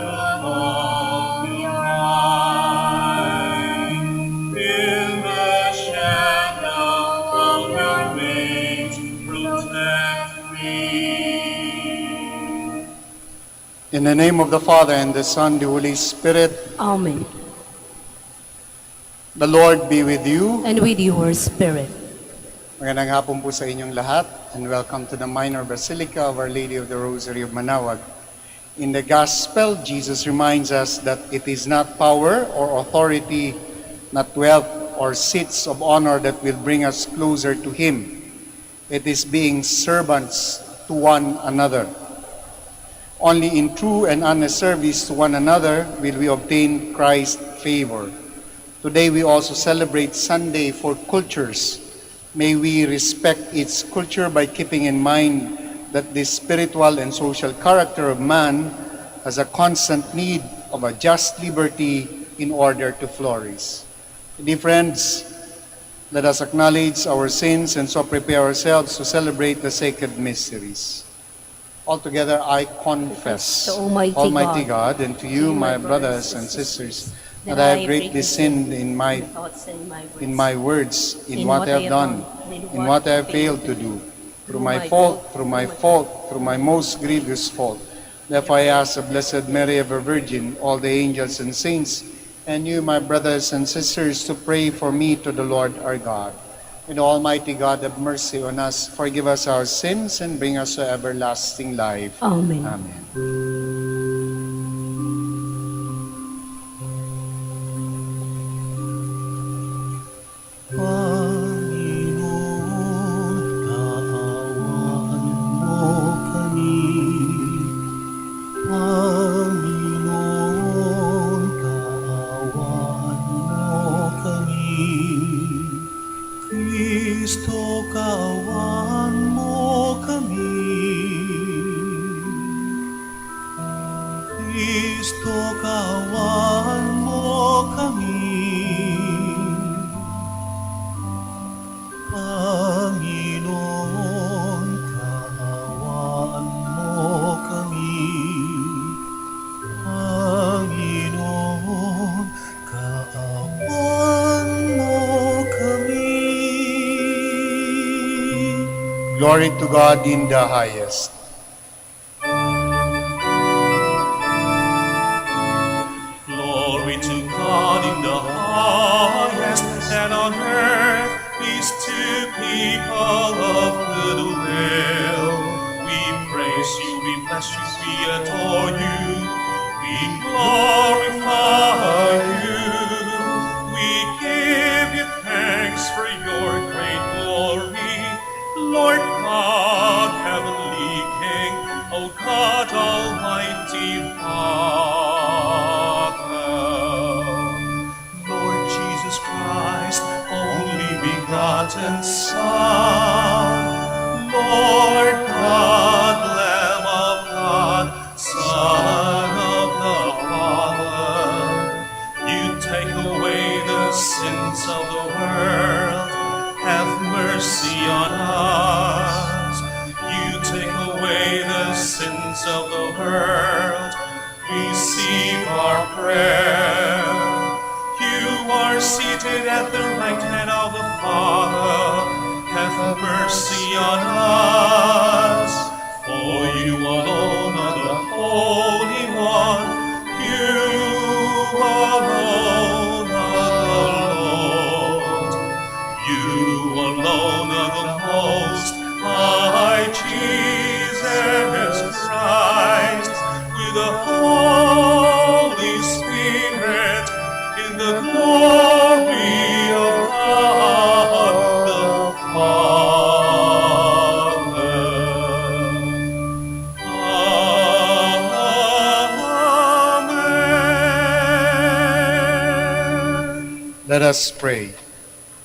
along your eye. In the shadow of your wings, protect me. In the name of the Father, and the Son, the Holy Spirit. Amen. The Lord be with you. And with your spirit. Magandang hapon po sa inyong lahat, and welcome to the Minor Basilica of Our Lady of the Rosary of Manaoag. In the Gospel, Jesus reminds us that it is not power or authority, not wealth or seats of honor that will bring us closer to Him. It is being servants to one another. Only in true and honest service to one another will we obtain Christ's favor. Today we also celebrate Sunday for cultures. May we respect its culture by keeping in mind that the spiritual and social character of man has a constant need of a just liberty in order to flourish. Dear friends, let us acknowledge our sins and so prepare ourselves to celebrate the sacred mysteries. Altogether, I confess to Almighty God, and to you, my brothers and sisters, that I have greatly sinned in my words, in what I have done, in what I have failed to do, through my fault, through my most grievous fault. Therefore I ask the Blessed Mary, ever Virgin, all the angels and saints, and you, my brothers and sisters, to pray for me to the Lord our God. And Almighty God, have mercy on us, forgive us our sins, and bring us to everlasting life. Amen. Amen. Glory to God in the highest. Glory to God in the highest, and on earth peace to people of good will. We praise you, we bless you, we adore you, we glorify you. We give you thanks for your great glory, Lord God, heavenly King, O God, Almighty Father. Lord Jesus Christ, only begotten Son, Lord God, Lamb of God, Son of the Father, you take away the sins of the world. Have mercy on us. You take away the sins of the world. Receive our prayer. You are seated at the right hand of the Father. Have mercy on us. For you alone are the Holy One. You alone are the Lord. You alone are the Most High Jesus Christ, with the Holy Spirit, in the glory of God the Father. Amen. Let us pray.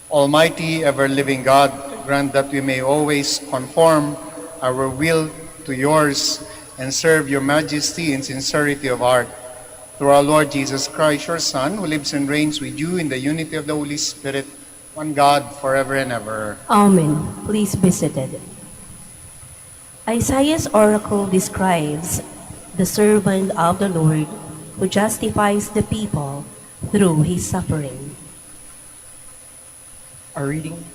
Almighty, ever-living God, grant that we may always conform our will to yours and serve your majesty in sincerity of heart. Through our Lord Jesus Christ, your Son, who lives and reigns with you in the unity of the Holy Spirit, one God, forever and ever. Amen. Please be seated. Isaiah's oracle describes the servant of the Lord, who justifies the people through his suffering. A reading,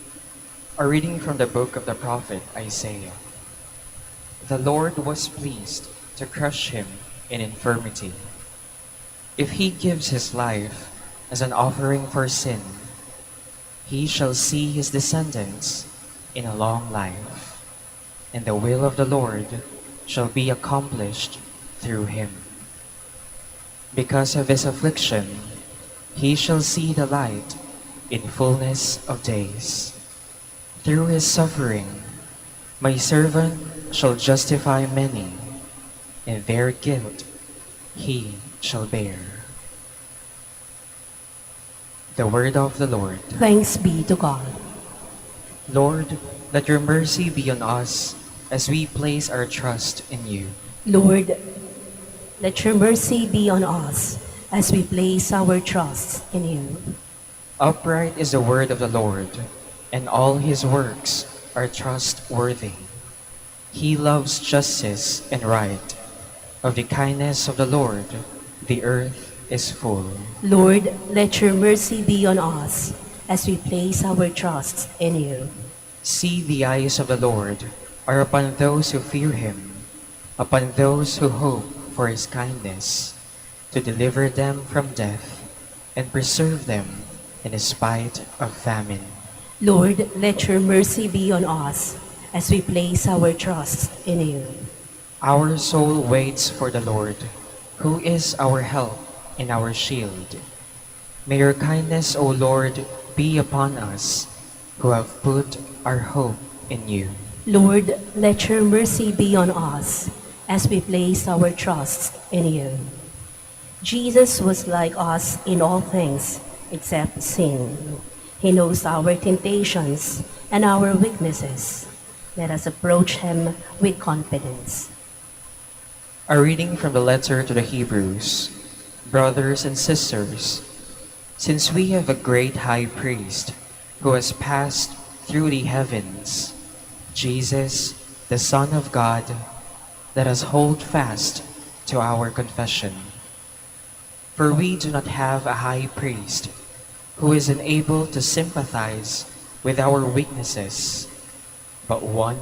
a reading from the book of the prophet Isaiah. The Lord was pleased to crush him in infirmity. If he gives his life as an offering for sin, he shall see his descendants in a long life, and the will of the Lord shall be accomplished through him. Because of his affliction, he shall see the light in fullness of days. Through his suffering, my servant shall justify many, and their guilt he shall bear. The word of the Lord. Thanks be to God. Lord, let your mercy be on us as we place our trust in you. Lord, let your mercy be on us as we place our trust in you. Upright is the word of the Lord, and all his works are trustworthy. He loves justice and right. Of the kindness of the Lord, the earth is full. Lord, let your mercy be on us as we place our trust in you. See, the eyes of the Lord are upon those who fear him, upon those who hope for his kindness, to deliver them from death and preserve them in spite of famine. Lord, let your mercy be on us as we place our trust in you. Our soul waits for the Lord, who is our help and our shield. May your kindness, O Lord, be upon us, who have put our hope in you. Lord, let your mercy be on us as we place our trust in you. Jesus was like us in all things except sin. He knows our temptations and our weaknesses. Let us approach him with confidence. A reading from the letter to the Hebrews. Brothers and sisters, since we have a great high priest who has passed through the heavens, Jesus, the Son of God, let us hold fast to our confession. For we do not have a high priest who is unable to sympathize with our weaknesses, but one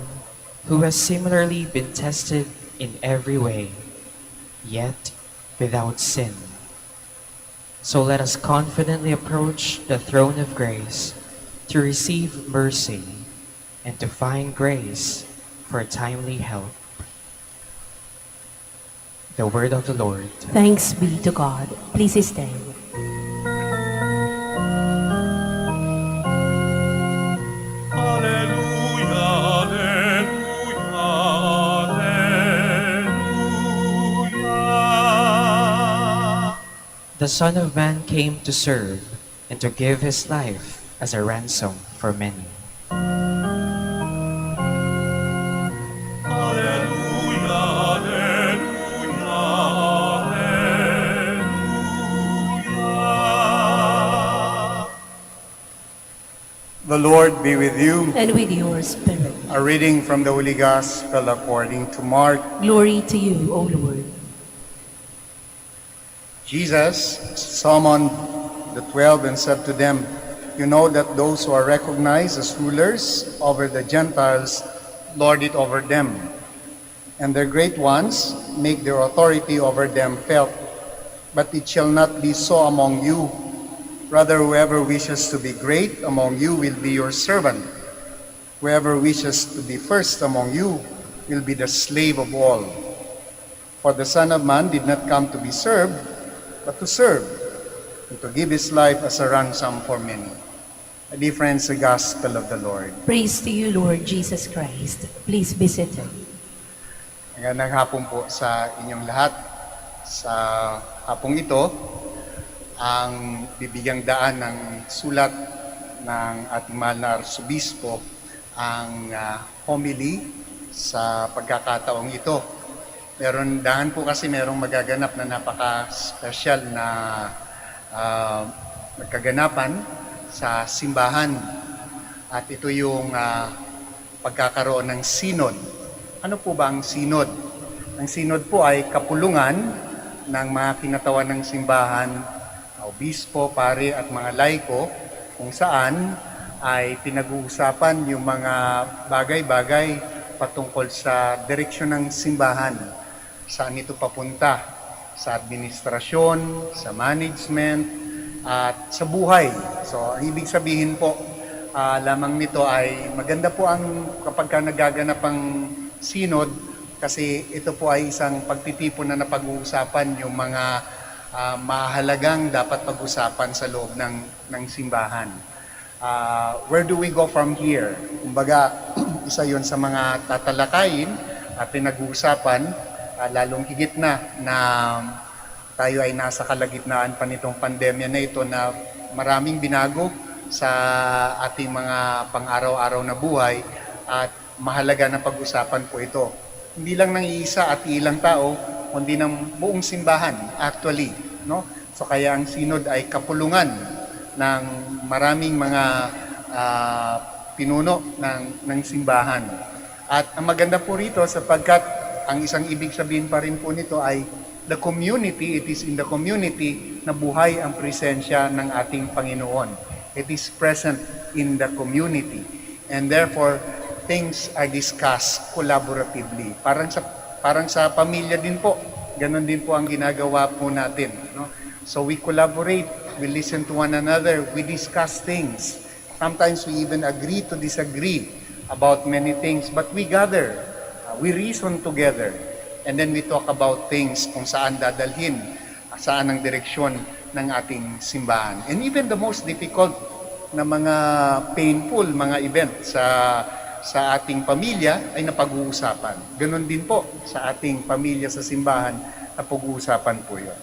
who has similarly been tested in every way, yet without sin. So let us confidently approach the throne of grace to receive mercy and to find grace for timely help. The word of the Lord. Thanks be to God. Please stand. Alleluia, alleluia, alleluia. The Son of Man came to serve and to give his life as a ransom for many. Alleluia, alleluia, alleluia. The Lord be with you. And with your spirit. A reading from the Holy Gospel according to Mark. Glory to you, O Lord. Jesus summoned the 12 and said to them, "You know that those who are recognized as rulers over the Gentiles lord it over them, and their great ones make their authority over them felt. But it shall not be so among you. Rather, whoever wishes to be great among you will be your servant. Whoever wishes to be first among you will be the slave of all. For the Son of Man did not come to be served, but to serve, and to give his life as a ransom for many." A difference, the gospel of the Lord. Praise to you, Lord Jesus Christ. Please be seated. Magandang hapon po sa inyong lahat. Sa hapong ito, ang bibigyang daan ng sulat ng ating mahal na Arsobispo ang homily sa pagkakataong ito. Meron daan po kasi merong magaganap na napaka-special na magkaganapan sa simbahan. At ito yung pagkakaroon ng synod. Ano po ba ang synod? Ang sinod po ay kapulungan ng mga kinatawan ng simbahan, obispo, pare at mga laiko, kung saan ay pinag-uusapan yung mga bagay-bagay patungkol sa direksyon ng simbahan. Saan ito papunta? Sa administrasyon, sa management, at sa buhay. So, ang ibig sabihin po, lamang nito ay maganda po ang kapag ka nagaganap ang synod, kasi ito po ay isang pagtitipon na napag-uusapan yung mga mahalagang dapat pag-usapan sa loob ng simbahan. Where do we go from here? Kumbaga, isa yon sa mga tatalakayin at pinag-uusapan, lalong higit na tayo ay nasa kalagitnaan pa nitong pandemya na ito na maraming binago sa ating mga pang-araw-araw na buhay at mahalaga na pag-usapan po ito. Hindi lang ng iisa at ilang tao, kundi ng buong simbahan actually. No? So kaya ang synod ay kapulungan ng maraming mga pinuno ng simbahan. At ang maganda po rito sapagkat ang isang ibig sabihin pa rin po nito ay the community, it is in the community na buhay ang presensya ng ating Panginoon. It is present in the community. And therefore, things are discussed collaboratively. Parang sa pamilya din po, ganun din po ang ginagawa po natin. No? So we collaborate, we listen to one another, we discuss things. Sometimes we even agree to disagree about many things, but we gather, we reason together, and then we talk about things kung saan dadalhin, saan ang direksyon ng ating simbahan. And even the most difficult na mga painful mga event sa ating pamilya ay napag-uusapan. Ganon din po sa ating pamilya sa simbahan, napag-uusapan po yun.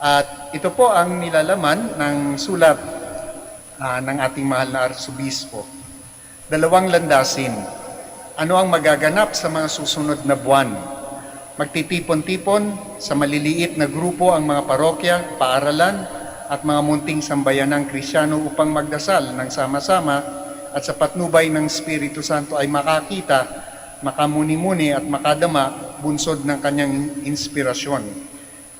At ito po ang nilalaman ng sulat ng ating mahal na Arsobispo. 2 landasin. Ano ang magaganap sa mga susunod na buwan? Magtitipon-tipon sa maliliit na grupo ang mga parokya, paaralan, at mga munting sambayanang Kristiyano upang magdasal ng sama-sama at sa patnubay ng Espiritu Santo ay makakita, makamuni-muni at makadama bunsod ng kanyang inspirasyon.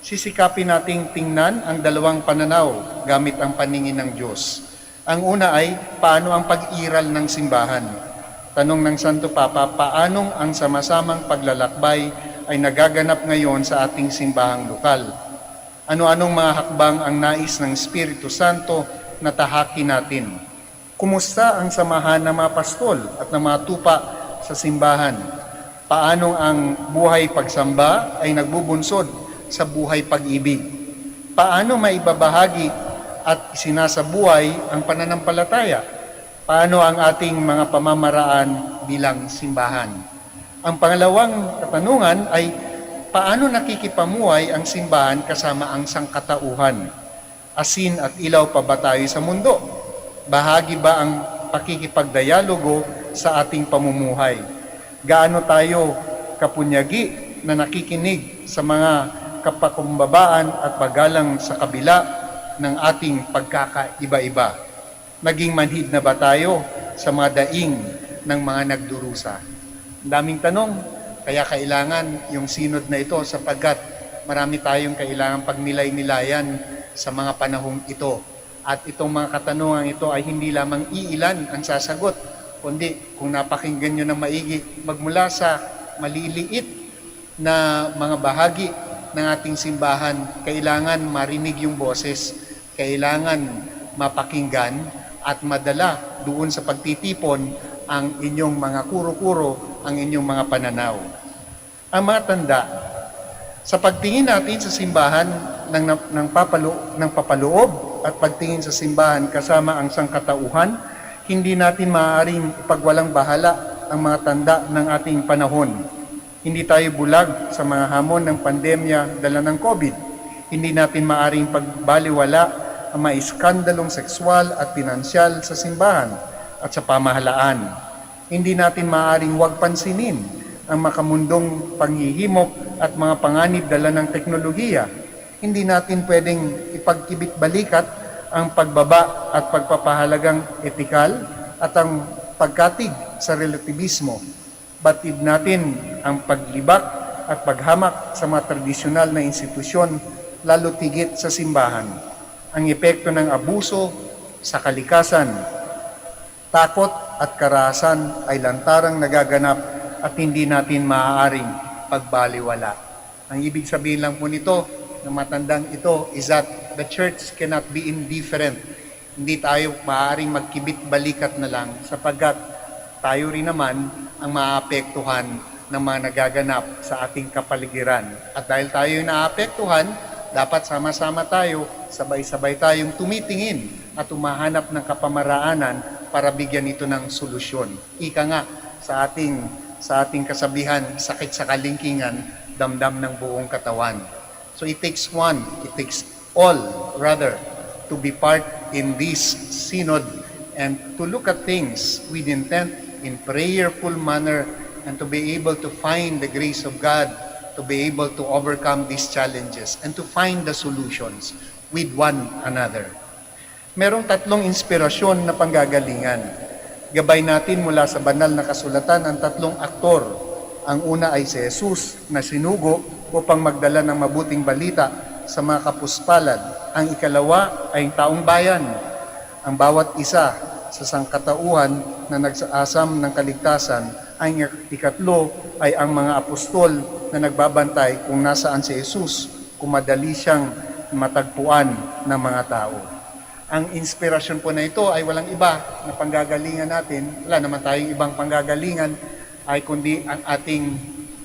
Sisikapin nating tingnan ang dalawang pananaw gamit ang paningin ng Diyos. Ang una ay paano ang pag-iral ng simbahan. Tanong ng Santo Papa, paanong ang sama-samang paglalakbay ay nagaganap ngayon sa ating simbahang lokal? Ano-anong mga hakbang ang nais ng Espiritu Santo na tahakin natin? Kumusta ang samahan ng mga pastol at ng mga tupa sa simbahan? Paano ang buhay pagsamba ay nagbubunsod sa buhay pag-ibig? Paano maibabahagi at isinasabuhay ang pananampalataya? Paano ang ating mga pamamaraan bilang simbahan? Ang pangalawang katanungan ay paano nakikipamuhay ang simbahan kasama ang sangkatauhan? Asin at ilaw pa ba tayo sa mundo? Bahagi ba ang pakikipagdialogo sa ating pamumuhay? Gaano tayo kapunyagi na nakikinig sa mga kapakumbabaan at paggalang sa kabila ng ating pagkakaiba-iba? Naging manhid na ba tayo sa mga daing ng mga nagdurusa? Ang daming tanong, kaya kailangan yung synod na ito sapagkat marami tayong kailangan pagnilay-nilayan sa mga panahong ito. At itong mga katanungan ito ay hindi lamang iilan ang sasagot, kundi kung napakinggan nyo ng maigi, magmula sa maliliit na mga bahagi ng ating simbahan, kailangan marinig yung boses, kailangan mapakinggan at madala doon sa pagtitipon ang inyong mga kuro-kuro, ang inyong mga pananaw. Ang mga tanda, sa pagtingin natin sa simbahan ng papaloob at pagtingin sa simbahan kasama ang sangkatauhan, hindi natin maaaring pagwalang bahala ang mga tanda ng ating panahon. Hindi tayo bulag sa mga hamon ng pandemya dala ng COVID. Hindi natin maaaring pagbaliwala ang mga iskandalong sexual at pinansyal sa simbahan at sa pamahalaan. Hindi natin maaaring huwag pansinin ang makamundong panghihimok at mga panganib dala ng teknolohiya. Hindi natin pwedeng ipagkibit balikat ang pagbaba at pagpapahalagang etikal at ang pagkatig sa relativismo. Batid natin ang paglibak at paghamak sa mga tradisyonal na institusyon, lalo tigit sa simbahan. Ang epekto ng abuso sa kalikasan, takot at karahasan ay lantarang nagaganap at hindi natin maaaring pagbaliwala. Ang ibig sabihin lang po nito, ng matandang ito, is that the church cannot be indifferent. Hindi tayo maaaring magkibit balikat na lang sapagkat tayo rin naman ang maapektuhan ng mga nagaganap sa ating kapaligiran. At dahil tayo naapektuhan, dapat sama-sama tayo, sabay-sabay tayong tumitingin at umahanap ng kapamaraanan para bigyan ito ng solusyon. Ika nga sa ating kasabihan, sakit sa kalingkingan, damdam ng buong katawan. So it takes one, it takes all rather, to be part in this synod and to look at things with intent in prayerful manner and to be able to find the grace of God, to be able to overcome these challenges and to find the solutions with one another. Merong tatlong inspirasyon na panggagalingan. Gabay natin mula sa banal na kasulatan ang tatlong aktor. Ang una ay si Jesus na sinugo upang magdala ng mabuting balita sa mga kapuspalad. Ang ikalawa ay taong bayan. Ang bawat isa sa sangkatauhan na nagsaasam ng kaligtasan. Ang ikatlo ay ang mga apostol na nagbabantay kung nasaan si Jesus, kung madali siyang matagpuan ng mga tao. Ang inspirasyon po na ito ay walang iba na panggagalingan natin. Wala naman tayong ibang panggagalingan ay kundi ang ating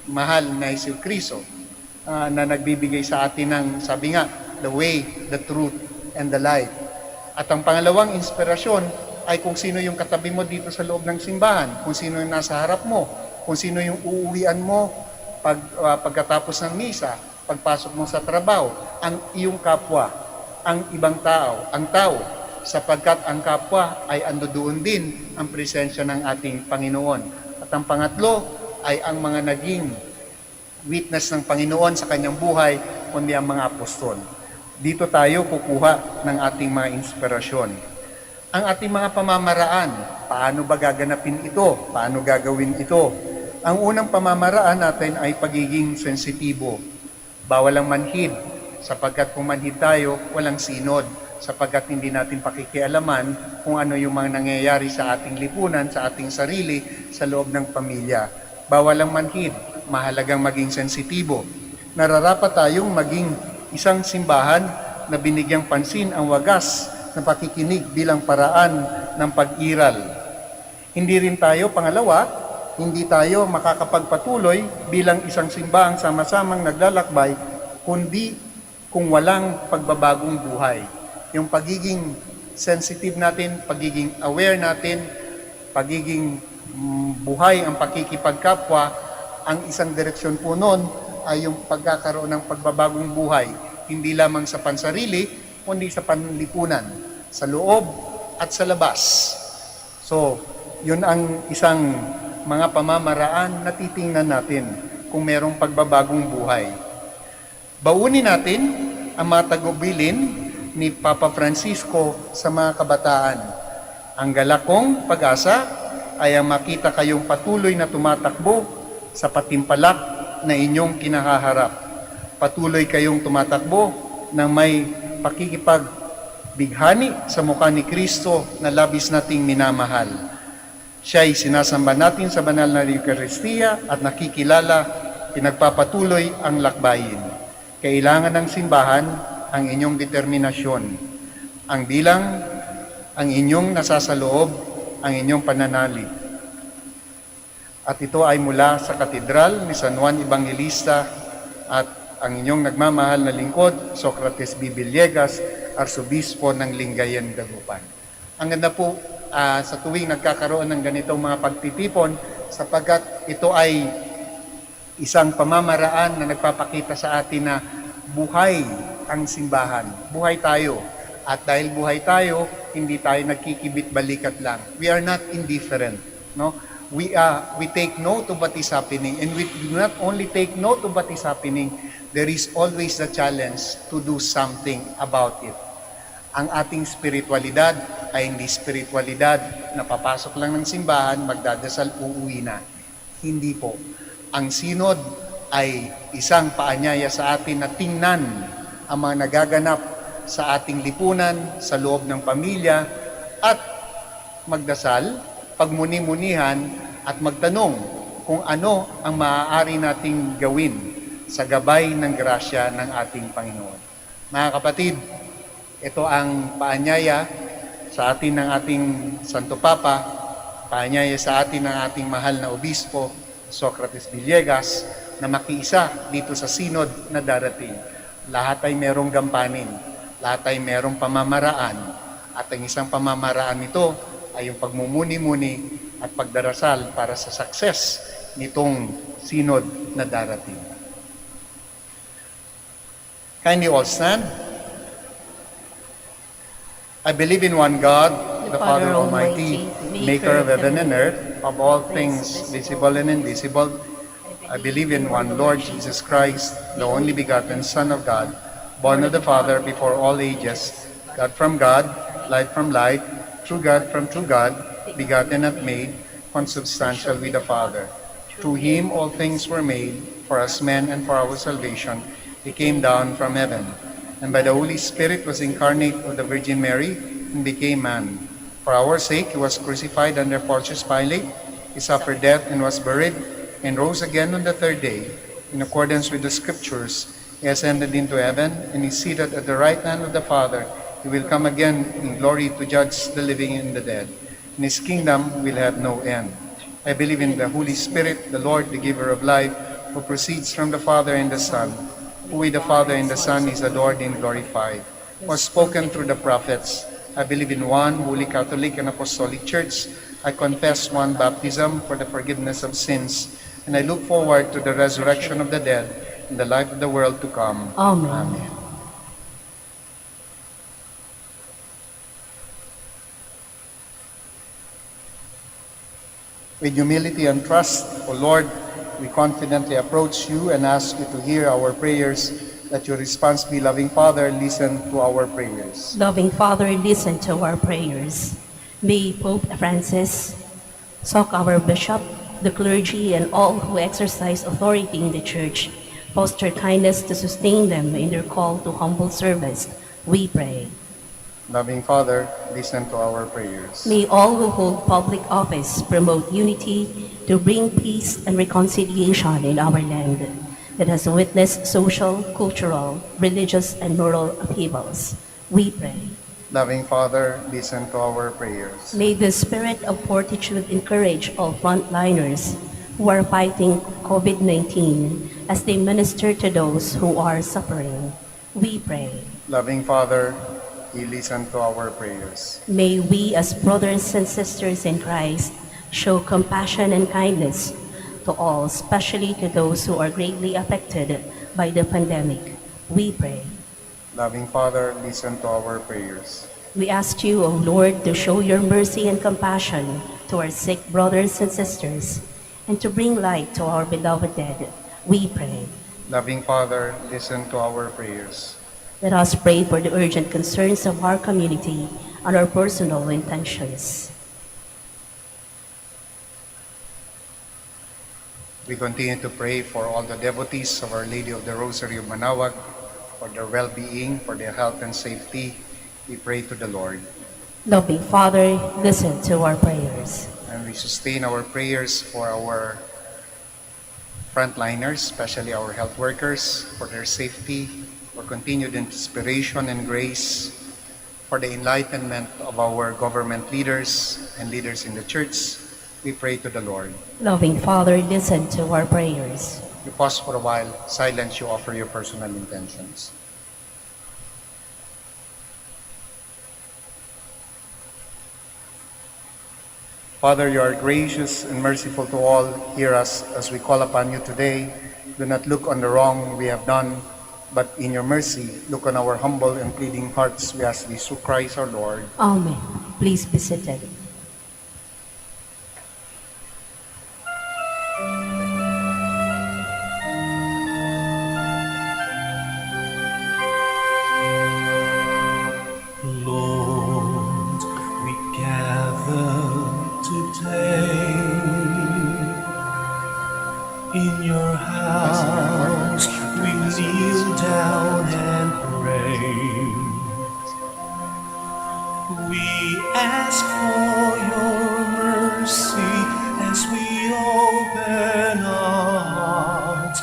mahal na Hesus Kristo na nagbibigay sa atin ng, sabi nga, the way, the truth, and the life. At ang pangalawang inspirasyon ay kung sino yung katabi mo dito sa loob ng simbahan, kung sino yung nasa harap mo, kung sino yung uuwian mo pagkatapos ng misa, pagpasok mo sa trabaho, ang iyong kapwa, ang ibang tao, ang tao, sapagkat ang kapwa ay ando doon din ang presensya ng ating Panginoon. At ang pangatlo ay ang mga naging witness ng Panginoon sa kanyang buhay, kundi ang mga apostol. Dito tayo kukuha ng ating mga inspirasyon. Ang ating mga pamamaraan, paano ba gaganapin ito? Paano gagawin ito? Ang unang pamamaraan natin ay pagiging sensitibo. Bawal ang manhid, sapagkat kung manhid tayo, walang sinod, sapagkat hindi natin pakikialaman kung ano yung mga nangyayari sa ating lipunan, sa ating sarili, sa loob ng pamilya. Bawal ang manhid, mahalagang maging sensitibo. Nararapat tayong maging isang simbahan na binigyang pansin ang wagas na pakikinig bilang paraan ng pag-iral. Hindi rin tayo, pangalawa, hindi tayo makakapagpatuloy bilang isang simbahang sama-samang naglalakbay, kundi kung walang pagbabagong buhay. Yung pagiging sensitive natin, pagiging aware natin, pagiging buhay ang pakikipagkapwa, ang isang direksyon po noon ay yung pagkakaroon ng pagbabagong buhay, hindi lamang sa pansarili, kundi sa panlipunan, sa loob at sa labas. So, yun ang isang mga pamamaraan na titingnan natin kung merong pagbabagong buhay. Baunin natin ang mga tagubilin ni Papa Francisco sa mga kabataan. Ang galak kong pag-asa ay ang makita kayong patuloy na tumatakbo sa patimpalak na inyong kinahaharap. Patuloy kayong tumatakbo ng may pakikipagbighani sa mukha ni Kristo na labis nating minamahal. Siya'y sinasamba natin sa banal na Eucharistia at nakikilala, pinagpapatuloy ang lakbayin. Kailangan ng simbahan ang inyong determinasyon, ang bilang, ang inyong nasasaloob, ang inyong pananalig. At ito ay mula sa Katedral ni San Juan Evangelista at ang inyong nagmamahal na lingkod, Socrates B. Villegas, Arsobispo ng Lingayen, Dagupan. Ang ganda po sa tuwing nagkakaroon ng ganitong mga pagtitipon sapagkat ito ay isang pamamaraan na nagpapakita sa atin na buhay ang simbahan. Buhay tayo. At dahil buhay tayo, hindi tayo nagkikibit balikat lang. We are not indifferent. No? We take note of what is happening, and we do not only take note of what is happening, there is always the challenge to do something about it. Ang ating spiritualidad ay hindi spiritualidad na papasok lang ng simbahan, magdadasal, uuwi na. Hindi po. Ang sinod ay isang paanyaya sa atin na tingnan ang mga nagaganap sa ating lipunan, sa loob ng pamilya, at magdasal, pagmuni-munihan, at magtanong kung ano ang maaari nating gawin sa gabay ng grasya ng ating Panginoon. Mga kapatid, ito ang paanyaya sa atin ng ating Santo Papa, paanyaya sa atin ng ating mahal na Obispo, Socrates Villegas, na makiisa dito sa sinod na darating. Lahat ay merong gampanin, lahat ay merong pamamaraan, at ang isang pamamaraan nito ay yung pagmumuni-muni at pagdarasal para sa success nitong sinod na darating. Kindly all stand. I believe in one God, the Father Almighty, maker of heaven and earth, of all things visible and invisible. I believe in one Lord Jesus Christ, the only begotten Son of God, born of the Father before all ages, God from God, light from light, true God from true God, begotten and made, consubstantial with the Father. Through him all things were made, for us men and for our salvation. He came down from heaven, and by the Holy Spirit was incarnate of the Virgin Mary, and became man. For our sake he was crucified under Pontius Pilate. He suffered death and was buried, and rose again on the third day. In accordance with the Scriptures, he ascended into heaven, and is seated at the right hand of the Father. He will come again in glory to judge the living and the dead, and his kingdom will have no end. I believe in the Holy Spirit, the Lord, the giver of life, who proceeds from the Father and the Son, who with the Father and the Son is adored and glorified, was spoken through the prophets. I believe in one holy Catholic and Apostolic Church. I confess one baptism for the forgiveness of sins, and I look forward to the resurrection of the dead and the life of the world to come. Amen. Amen. With humility and trust, O Lord, we confidently approach you and ask you to hear our prayers, that your response be, loving Father, listen to our prayers. Loving Father, listen to our prayers. May Pope Francis soak our bishop, the clergy, and all who exercise authority in the Church, foster kindness to sustain them in their call to humble service, we pray. Loving Father, listen to our prayers. May all who hold public office promote unity to bring peace and reconciliation in our land that has witnessed social, cultural, religious, and moral upheavals. We pray. Loving Father, listen to our prayers. May the spirit of fortitude encourage all frontliners who are fighting COVID-19 as they minister to those who are suffering. We pray. Loving Father, you listen to our prayers. May we as brothers and sisters in Christ show compassion and kindness to all, especially to those who are greatly affected by the pandemic. We pray. Loving Father, listen to our prayers. We ask you, O Lord, to show your mercy and compassion to our sick brothers and sisters, and to bring light to our beloved dead. We pray. Loving Father, listen to our prayers. Let us pray for the urgent concerns of our community and our personal intentions. We continue to pray for all the devotees of Our Lady of the Rosary of Manaoag, for their well-being, for their health and safety. We pray to the Lord. Loving Father, listen to our prayers. And we sustain our prayers for our frontliners, especially our health workers, for their safety, for continued inspiration and grace, for the enlightenment of our government leaders and leaders in the Church. We pray to the Lord. Loving Father, listen to our prayers. You pause for a while, silence, you offer your personal intentions. Father, you are gracious and merciful to all. Hear us as we call upon you today. Do not look on the wrong we have done, but in your mercy, look on our humble and pleading hearts. We ask this through Christ our Lord. Amen. Please be seated. Lord, we gather today in your house. Ask for your mercy as we open our hearts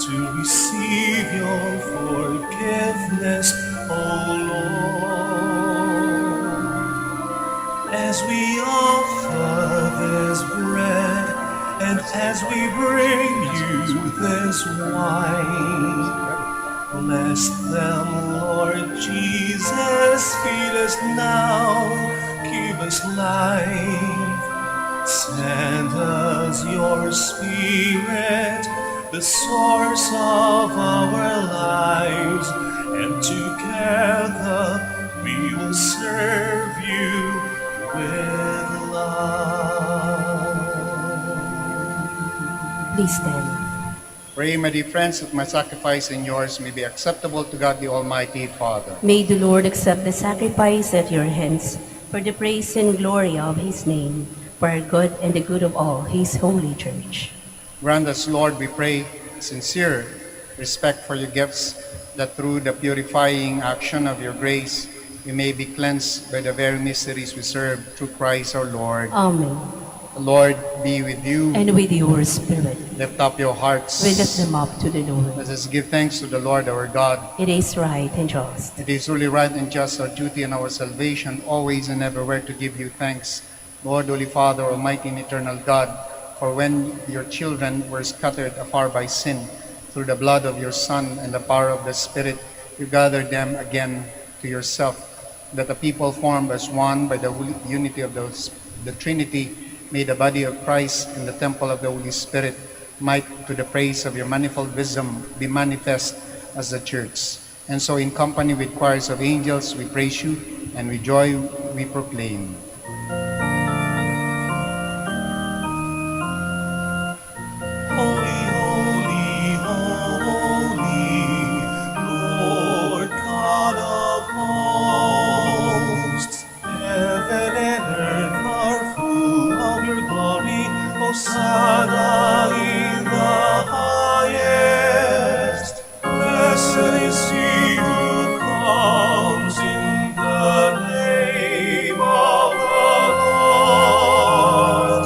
to receive your forgiveness, O Lord. As we offer this bread and as we bring you this wine, bless them, Lord Jesus, feed us now, give us life. Send us your Spirit, the source of our lives, and together we will serve you with love. Please stand. Pray, my dear friends, that my sacrifice and yours may be acceptable to God the Almighty Father. May the Lord accept the sacrifice at your hands for the praise and glory of his name, for our good and the good of all his holy church. Grant us, Lord, we pray, sincere respect for your gifts, that through the purifying action of your grace, we may be cleansed by the very mysteries we serve through Christ our Lord. Amen. The Lord be with you. And with your spirit, Lift up your hearts. we lift them up to the Lord. Let us give thanks to the Lord our God. It is right and just. It is truly right and just, our duty and our salvation, always and everywhere to give you thanks, Lord, Holy Father, Almighty and eternal God, for when your children were scattered afar by sin, through the blood of your Son and the power of the Spirit, you gathered them again to yourself, that the people formed as one by the unity of the Trinity, may the body of Christ and the temple of the Holy Spirit might, to the praise of your manifold wisdom, be manifest as the church. And so in company with choirs of angels, we praise you, and with joy we proclaim. Holy, holy, holy, Lord God of hosts, heaven and earth are full of your glory. Hosanna in the highest. Blessed is he who comes in the name of the Lord.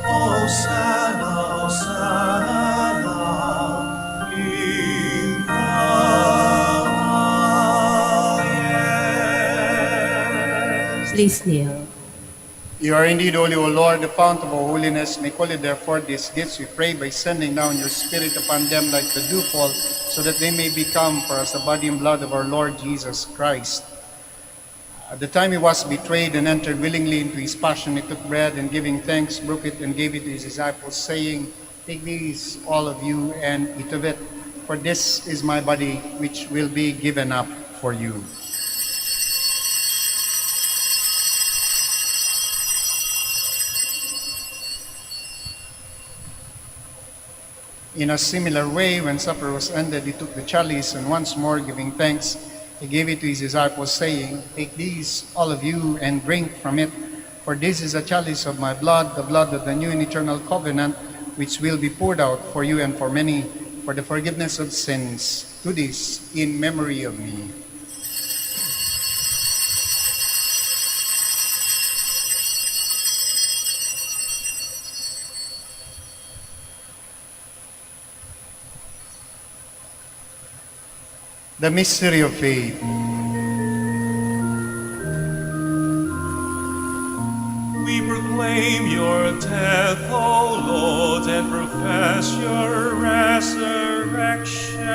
Hosanna, Hosanna in the highest. Please kneel. You are indeed holy, O Lord, the fount of all holiness. Make holy, therefore, these gifts, we pray, by sending down your Spirit upon them like the dewfall, so that they may become for us the body and blood of our Lord Jesus Christ. At the time he was betrayed and entered willingly into his passion, he took bread and giving thanks, broke it and gave it to his disciples, saying, "Take these, all of you, and eat of it, for this is my body, which will be given up for you." In a similar way, when supper was ended, he took the chalice, and once more giving thanks, he gave it to his disciples, saying, "Take these, all of you, and drink from it, for this is a chalice of my blood, the blood of the new and eternal covenant, which will be poured out for you and for many, for the forgiveness of sins. Do this in memory of me." The mystery of faith. We proclaim your death, O Lord, and profess your resurrection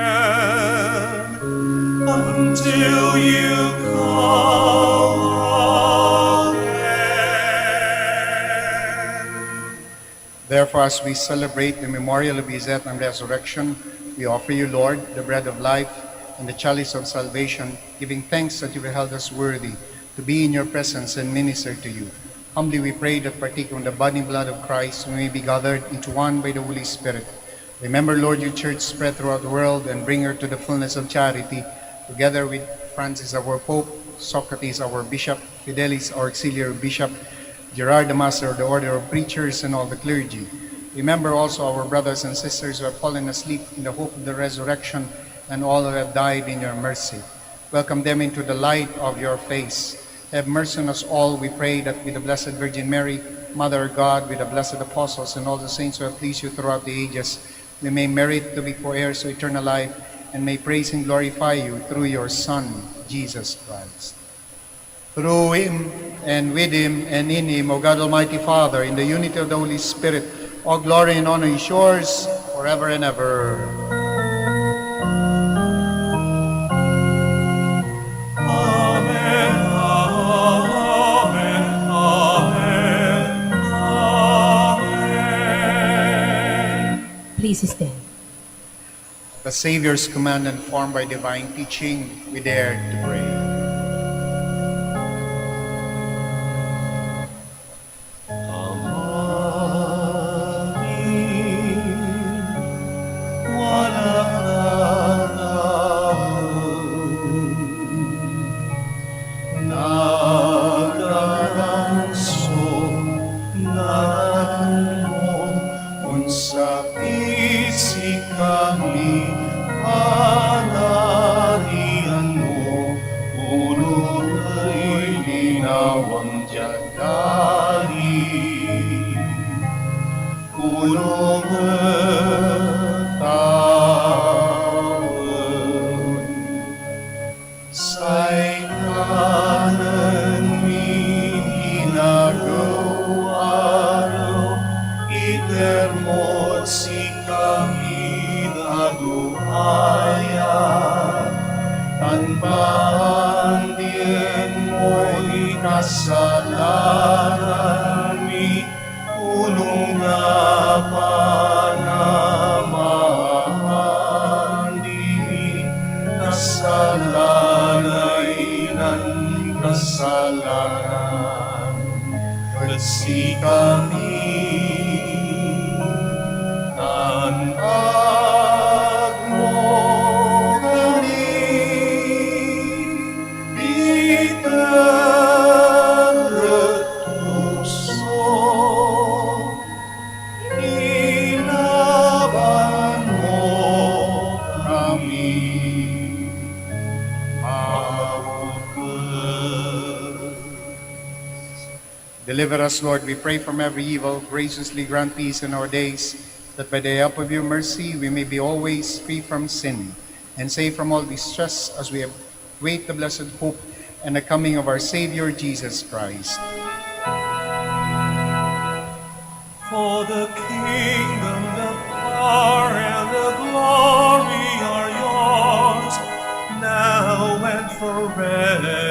until you come again. Therefore, as we celebrate the memorial of his death and resurrection, we offer you, Lord, the bread of life and the chalice of salvation, giving thanks that you have held us worthy to be in your presence and minister to you. Humbly we pray that, partaking of the body and blood of Christ, we may be gathered into one by the Holy Spirit. Remember, Lord, your church spread throughout the world, and bring her to the fullness of charity, together with Francis, our Pope, Socrates, our Bishop, Fidelis, our Auxiliary Bishop, Gerard, the Master of the Order of Preachers, and all the clergy. Remember also our brothers and sisters who have fallen asleep in the hope of the resurrection, and all who have died in your mercy. Welcome them into the light of your face. Have mercy on us all, we pray, that with the Blessed Virgin Mary, Mother of God, with the blessed apostles and all the saints who have pleased you throughout the ages, we may merit to be co-heirs to eternal life, and may praise and glorify you through your Son, Jesus Christ. Through him, and with him, and in him, O God Almighty Father, in the unity of the Holy Spirit, all glory and honor is yours forever and ever. Amen, amen, amen, amen. Please stand. The Savior's command, informed by divine teaching, we dare to pray. Deliver us, Lord, we pray, from every evil. Graciously grant peace in our days, that by the help of your mercy we may be always free from sin and safe from all distress, as we await the blessed hope and the coming of our Savior, Jesus Christ. For the kingdom, the power, and the glory are yours, now and forever.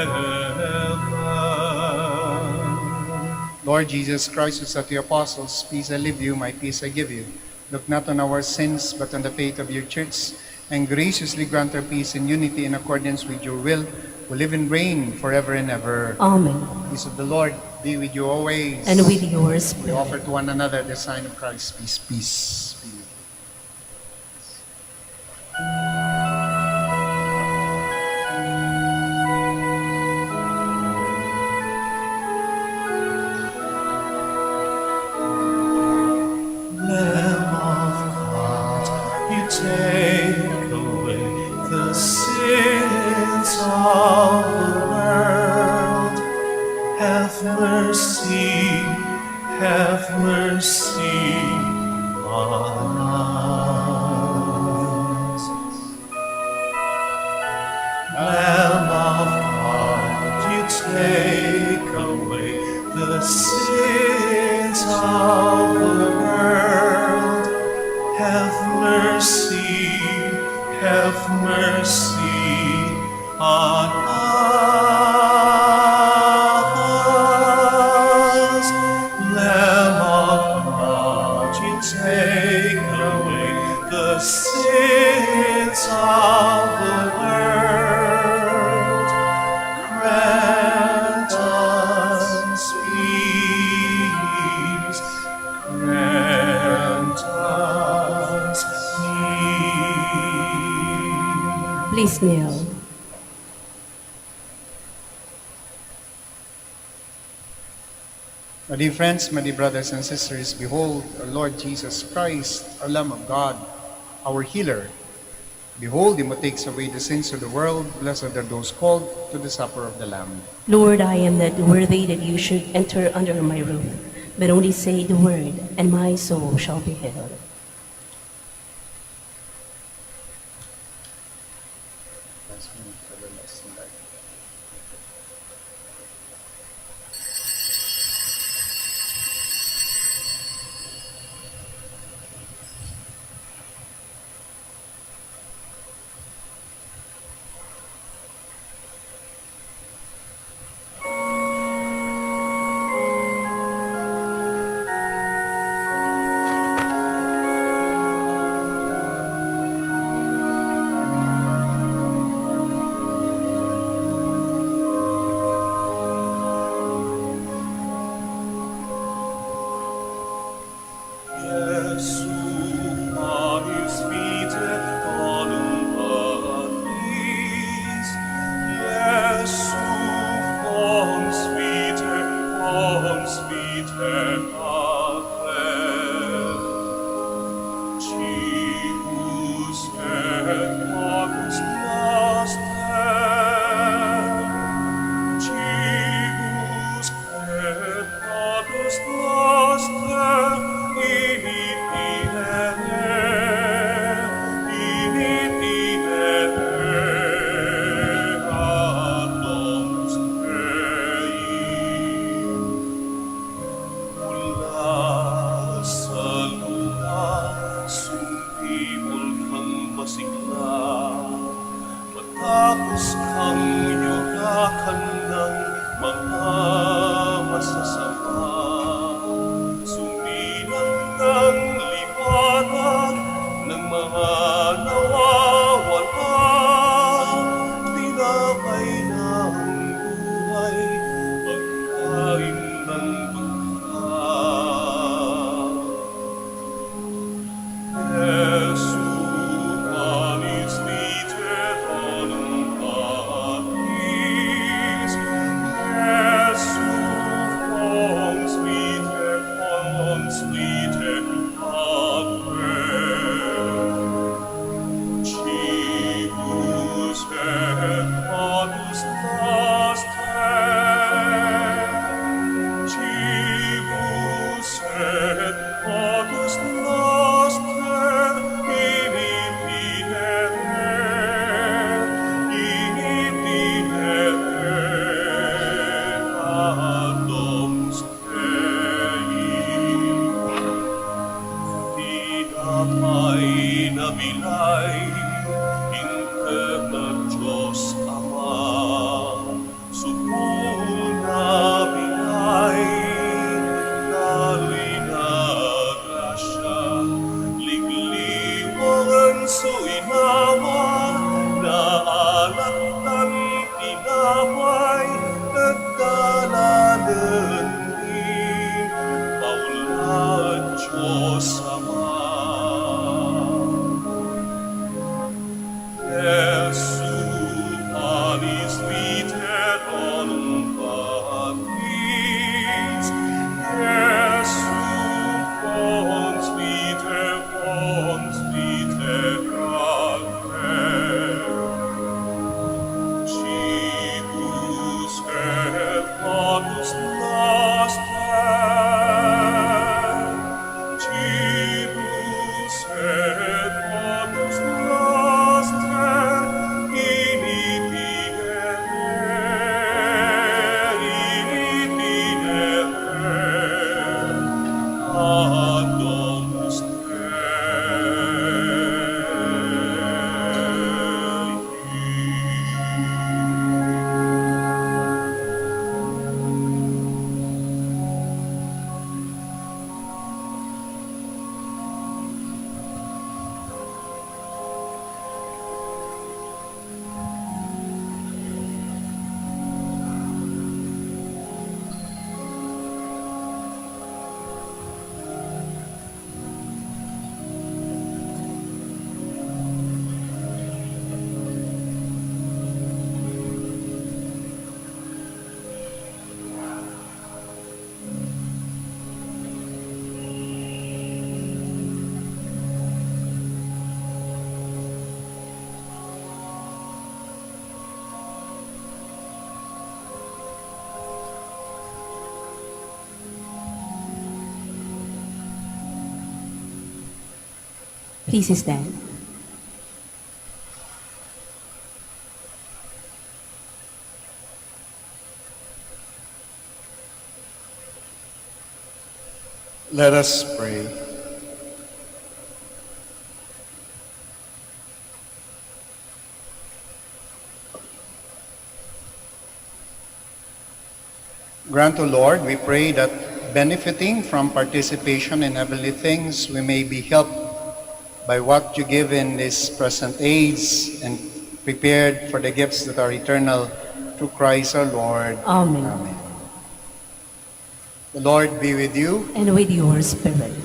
Lord Jesus Christ, who said to the apostles, "Peace I leave you, my peace I give you," look not on our sins, but on the faith of your church, and graciously grant her peace and unity in accordance with your will, who live and reign forever and ever. Amen. Peace of the Lord be with you always. And with yours, We offer to one another the sign of Christ's peace. Peace be with you. Lamb of God, you take away the sins of the world. Have mercy on us. Lamb of God, you take away the sins of the world. Have mercy on us. Lamb of God, you take away the sins of the world. Grant us peace. Grant us peace. please kneel. My dear friends, my dear brothers and sisters, behold our Lord Jesus Christ, our Lamb of God, our healer. Behold, him who takes away the sins of the world. Blessed are those called to the supper of the Lamb. Lord, I am not worthy that you should enter under my roof, but only say the word, and my soul shall be healed. Matapos kang yugakan ng mga masasama, sumilang ng liwanag ng mga nawawala, tinapay ng buhay, pagkain ng nabilay, ingkat na Diyos Ama, subong nabilay, daloy na grasya, ligliwangan suinawa, naalatan tinapay, nagdalanan din, paula Diyos Ama. Oh Please stand. Let us pray. Grant, O Lord, we pray that benefiting from participation in heavenly things, we may be helped by what you give in this present age and prepared for the gifts that are eternal through Christ our Lord. Amen. Amen. The Lord be with you. And with your spirit.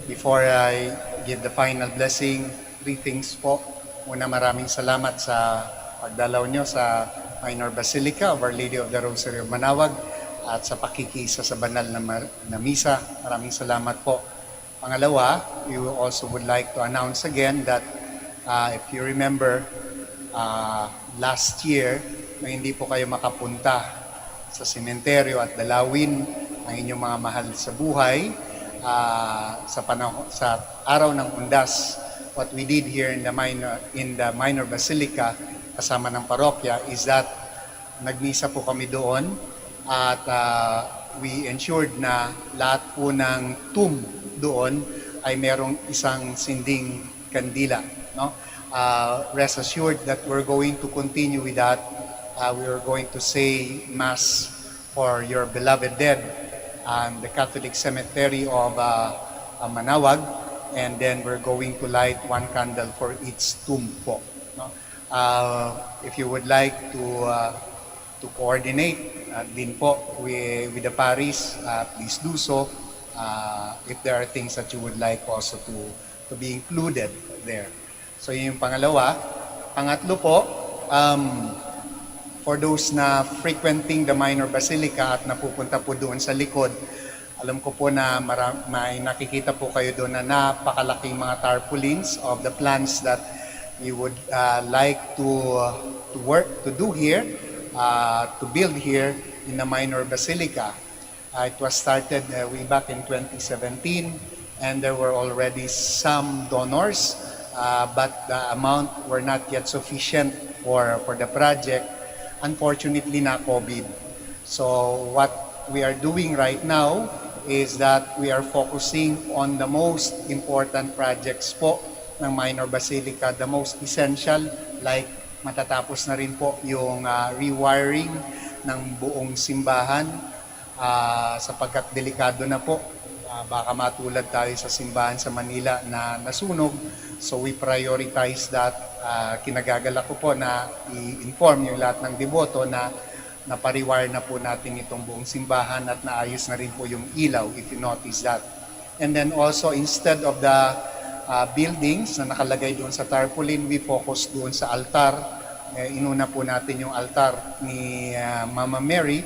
Before I give the final blessing, greetings po. Una, maraming salamat sa pagdalaw nyo sa Minor Basilica of Our Lady of the Rosary of Manaoag at sa pakikisa sa banal na misa. Maraming salamat po. Pangalawa, we also would like to announce again that if you remember, last year, na hindi po kayo makapunta sa sementeryo at dalawin ang inyong mga mahal sa buhay, sa araw ng Undas, what we did here in the minor basilica kasama ng parokya is that nagmisa po kami doon at we ensured na lahat po ng tomb doon ay merong isang sinding kandila, no? Rest assured that we're going to continue with that. We're going to say mass for your beloved dead and the Catholic Cemetery of Manaoag, and then we're going to light one candle for each tomb po. No? If you would like to coordinate din po with the parish, please do so. If there are things that you would like also to be included there. So yun yung pangalawa. Pangatlo po, for those na frequenting the minor basilica at napupunta po doon sa likod, alam ko po na may nakikita po kayo doon na napakalaking mga tarpaulins of the plans that you would like to do here, to build here in the minor basilica. It was started way back in 2017, and there were already some donors, but the amount were not yet sufficient for the project. Unfortunately, na COVID. So what we are doing right now is that we are focusing on the most important projects po ng minor basilica, the most essential, like matatapos na rin po yung rewiring ng buong simbahan sapagkat delikado na po. Baka matulad tayo sa simbahan sa Manila na nasunog. So we prioritize that. Kinagagala ko po na i-inform yung lahat ng deboto na napariwire na po natin itong buong simbahan at naayos na rin po yung ilaw, if you notice that. And then also, instead of the buildings na nakalagay doon sa tarpaulin, we focus doon sa altar. Inuna po natin yung altar ni Mama Mary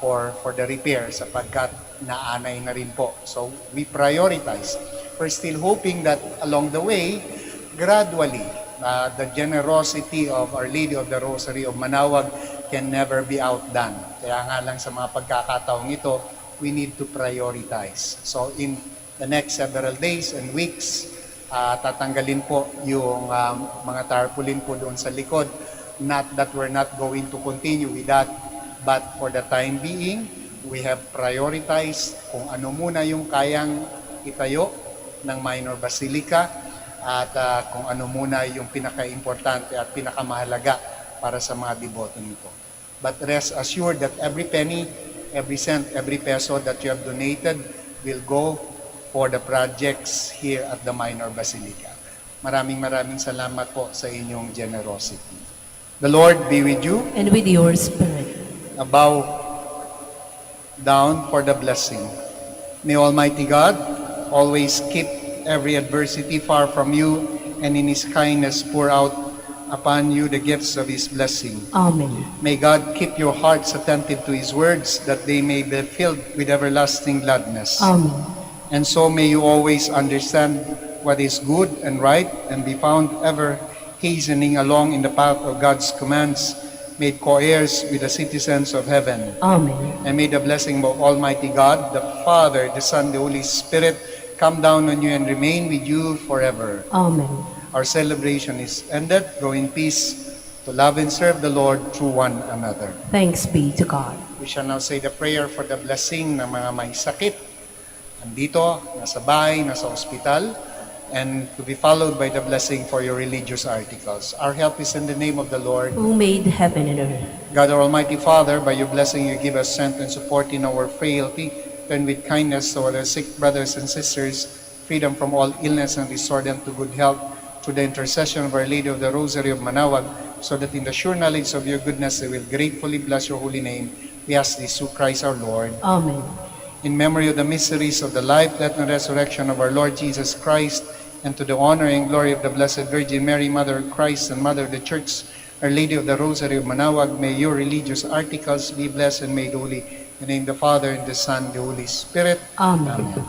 for the repair sapagkat naanay na rin po. So we prioritize. We're still hoping that along the way, gradually, the generosity of Our Lady of the Rosary of Manaoag can never be outdone. Kaya nga lang sa mga pagkakataong ito, we need to prioritize. So in the next several days and weeks, tatanggalin po yung mga tarpaulin po doon sa likod. Not that we're not going to continue with that, but for the time being, we have prioritized kung ano muna yung kayang itayo ng minor basilica at kung ano muna yung pinaka-importante at pinakamahalaga para sa mga deboto nito. But rest assured that every penny, every cent, every peso that you have donated will go for the projects here at the minor basilica. Maraming salamat po sa inyong generosity. The Lord be with you. And with your spirit. Bow down for the blessing. May Almighty God always keep every adversity far from you, and in His kindness pour out upon you the gifts of His blessing. Amen. May God keep your hearts attentive to His words, that they may be filled with everlasting gladness. Amen. And so may you always understand what is good and right, and be found ever hastening along in the path of God's commands, made co-heirs with the citizens of heaven. Amen. And may the blessing of Almighty God, the Father, the Son, the Holy Spirit, come down on you and remain with you forever. Amen. Our celebration is ended. Go in peace to love and serve the Lord through one another. Thanks be to God. We shall now say the prayer for the blessing ng mga may sakit. Andito, nasa bahay, nasa ospital, and to be followed by the blessing for your religious articles. Our help is in the name of the Lord. Who made heaven and earth? God, our Almighty Father, by your blessing you give us strength and support in our frailty, turn with kindness to our sick brothers and sisters, freedom from all illness and restore them to good health through the intercession of Our Lady of the Rosary of Manaoag, so that in the sure knowledge of your goodness they will gratefully bless your holy name. We ask this through Christ our Lord. Amen. In memory of the mysteries of the life, death, and resurrection of our Lord Jesus Christ, and to the honor and glory of the Blessed Virgin Mary, Mother of Christ and Mother of the Church, Our Lady of the Rosary of Manaoag, may your religious articles be blessed and made holy. In the name of the Father, and the Son, and the Holy Spirit. Amen.